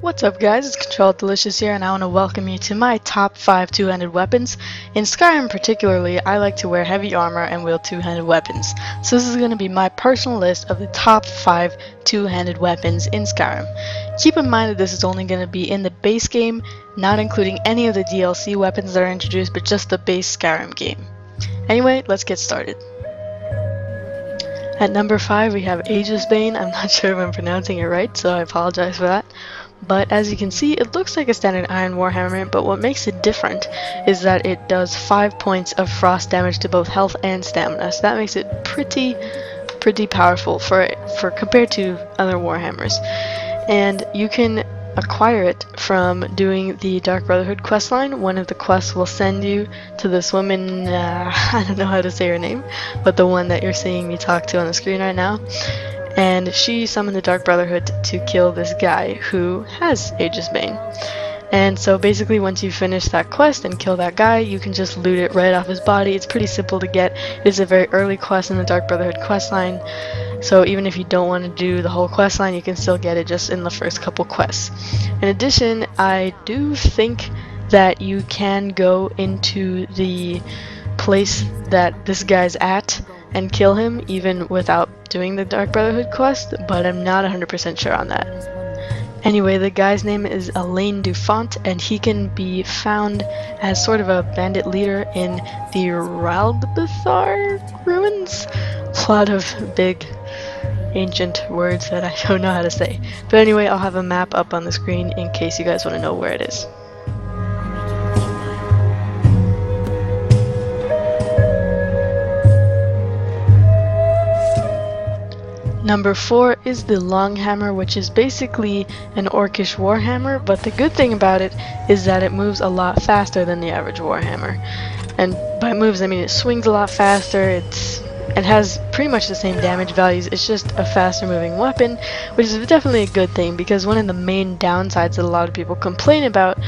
What's up guys, it's Control Delicious here and I want to welcome you to my top 5 two-handed weapons. In Skyrim particularly, I like to wear heavy armor and wield two-handed weapons. So this is going to be my personal list of the top 5 two-handed weapons in Skyrim. Keep in mind that this is only going to be in the base game, not including any of the DLC weapons that are introduced, but just the base Skyrim game. Anyway, let's get started. At number 5 we have Aegis Bane. I'm not sure if I'm pronouncing it right, so I apologize for that. But as you can see, it looks like a standard iron warhammer, but what makes it different is that it does 5 points of frost damage to both health and stamina. So that makes it pretty powerful for compared to other warhammers. And you can acquire it from doing the Dark Brotherhood questline. One of the quests will send you to this woman, I don't know how to say her name, but the one that you're seeing me talk to on the screen right now. And she summoned the Dark Brotherhood to kill this guy who has Aegis Bane. And so basically once you finish that quest and kill that guy, you can just loot it right off his body. It's pretty simple to get. It is a very early quest in the Dark Brotherhood questline, so even if you don't want to do the whole questline, you can still get it just in the first couple quests. In addition, I do think that you can go into the place that this guy's at and kill him even without doing the Dark Brotherhood quest, but I'm not 100% sure on that. Anyway, the guy's name is Alain Dufont, and he can be found as sort of a bandit leader in the Raldbethar ruins. A lot of big ancient words that I don't know how to say. But anyway, I'll have a map up on the screen in case you guys want to know where it is. Number 4 is the Longhammer, which is basically an orcish warhammer, but the good thing about it is that it moves a lot faster than the average warhammer. And by moves I mean it swings a lot faster, it has pretty much the same damage values, it's just a faster moving weapon, which is definitely a good thing because one of the main downsides that a lot of people complain about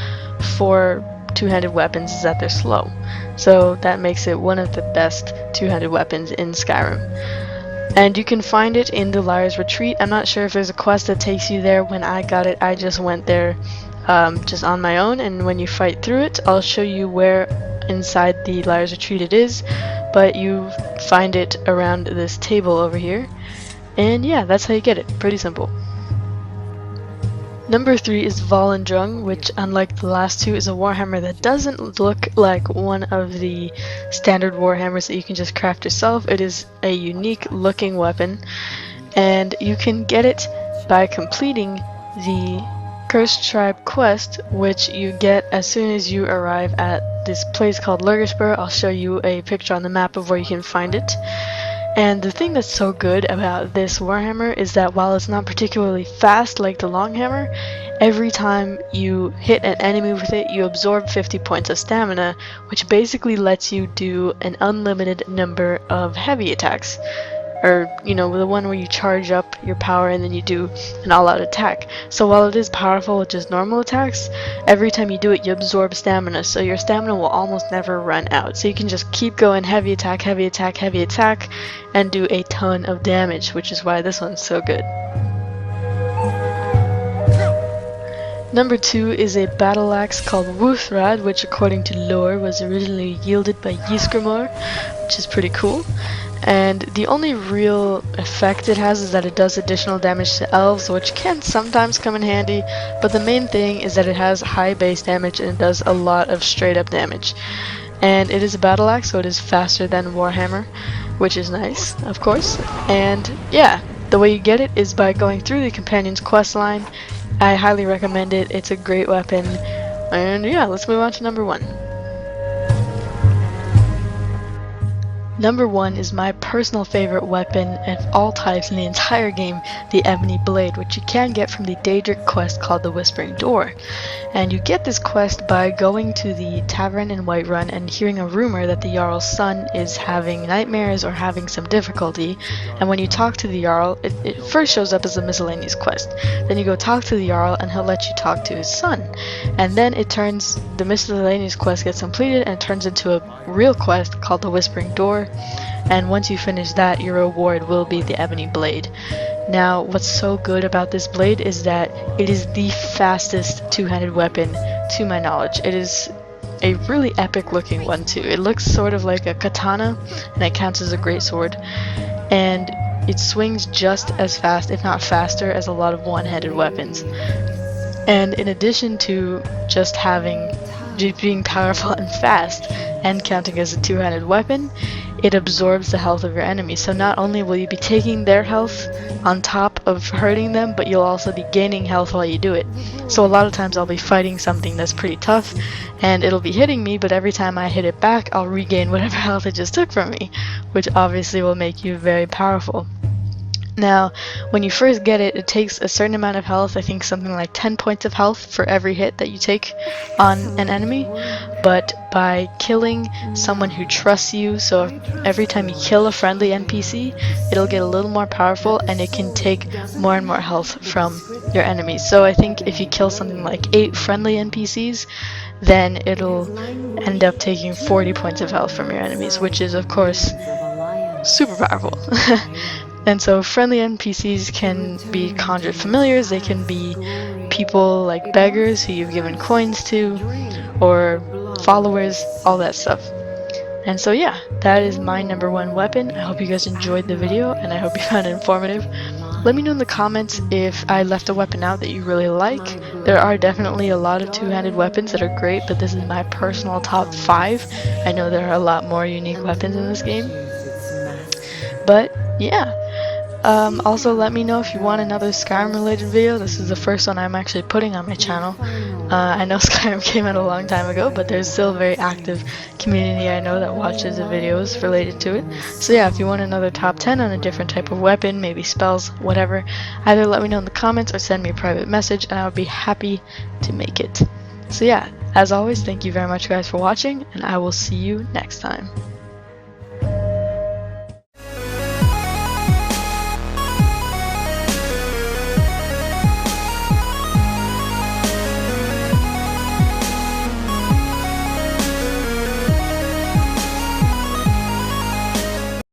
for two-handed weapons is that they're slow. So that makes it one of the best two-handed weapons in Skyrim. And you can find it in the Liar's Retreat. I'm not sure if there's a quest that takes you there. When I got it, I just went there just on my own, and when you fight through it, I'll show you where inside the Liar's Retreat it is, but you find it around this table over here. And yeah, that's how you get it. Pretty simple. Number 3 is Volendrung, which unlike the last two is a warhammer that doesn't look like one of the standard warhammers that you can just craft yourself. It is a unique looking weapon, and you can get it by completing the Cursed Tribe quest, which you get as soon as you arrive at this place called Lurgerspur. I'll show you a picture on the map of where you can find it. And the thing that's so good about this warhammer is that while it's not particularly fast like the Longhammer, every time you hit an enemy with it, you absorb 50 points of stamina, which basically lets you do an unlimited number of heavy attacks. Or, you know, the one where you charge up your power and then you do an all-out attack. So while it is powerful with just normal attacks, every time you do it you absorb stamina, so your stamina will almost never run out. So you can just keep going heavy attack, heavy attack, heavy attack, and do a ton of damage, which is why this one's so good. Number 2 is a battle axe called Wuthrad, which according to lore was originally wielded by Ysgramor, which is pretty cool. And the only real effect it has is that it does additional damage to elves, which can sometimes come in handy, but the main thing is that it has high base damage and it does a lot of straight up damage. And it is a battle axe, so it is faster than Warhammer, which is nice, of course. And yeah, the way you get it is by going through the Companion's quest line. I highly recommend it, it's a great weapon. And yeah, let's move on to number 1. Number 1 is my personal favorite weapon of all types in the entire game, the Ebony Blade, which you can get from the Daedric quest called the Whispering Door. And you get this quest by going to the tavern in Whiterun and hearing a rumor that the Jarl's son is having nightmares or having some difficulty. And when you talk to the Jarl, it first shows up as a miscellaneous quest. Then you go talk to the Jarl and he'll let you talk to his son. And then the miscellaneous quest gets completed and turns into a real quest called the Whispering Door. And once you finish that, your reward will be the Ebony Blade. Now, what's so good about this blade is that it is the fastest two-handed weapon to my knowledge. It is a really epic looking one too. It looks sort of like a katana, and it counts as a great sword. And it swings just as fast, if not faster, as a lot of one-handed weapons. And in addition to just being powerful and fast and counting as a two-handed weapon, it absorbs the health of your enemies. So not only will you be taking their health on top of hurting them, but you'll also be gaining health while you do it. So a lot of times I'll be fighting something that's pretty tough and it'll be hitting me, but every time I hit it back, I'll regain whatever health it just took from me, which obviously will make you very powerful. Now, when you first get it, it takes a certain amount of health, I think something like 10 points of health for every hit that you take on an enemy, but by killing someone who trusts you, so every time you kill a friendly NPC, it'll get a little more powerful and it can take more and more health from your enemies. So I think if you kill something like 8 friendly NPCs, then it'll end up taking 40 points of health from your enemies, which is of course super powerful. And so friendly NPCs can be conjured familiars, they can be people like beggars who you've given coins to, or followers, all that stuff. And so yeah, that is my number 1 weapon. I hope you guys enjoyed the video and I hope you found it informative. Let me know in the comments if I left a weapon out that you really like. There are definitely a lot of two-handed weapons that are great, but this is my personal top 5. I know there are a lot more unique weapons in this game. But yeah, also let me know if you want another Skyrim related video. This is the first one I'm actually putting on my channel. I know Skyrim came out a long time ago, but there's still a very active community I know that watches the videos related to it. So yeah, if you want another top 10 on a different type of weapon, maybe spells, whatever, either let me know in the comments or send me a private message and I would be happy to make it. So yeah, as always, thank you very much guys for watching and I will see you next time.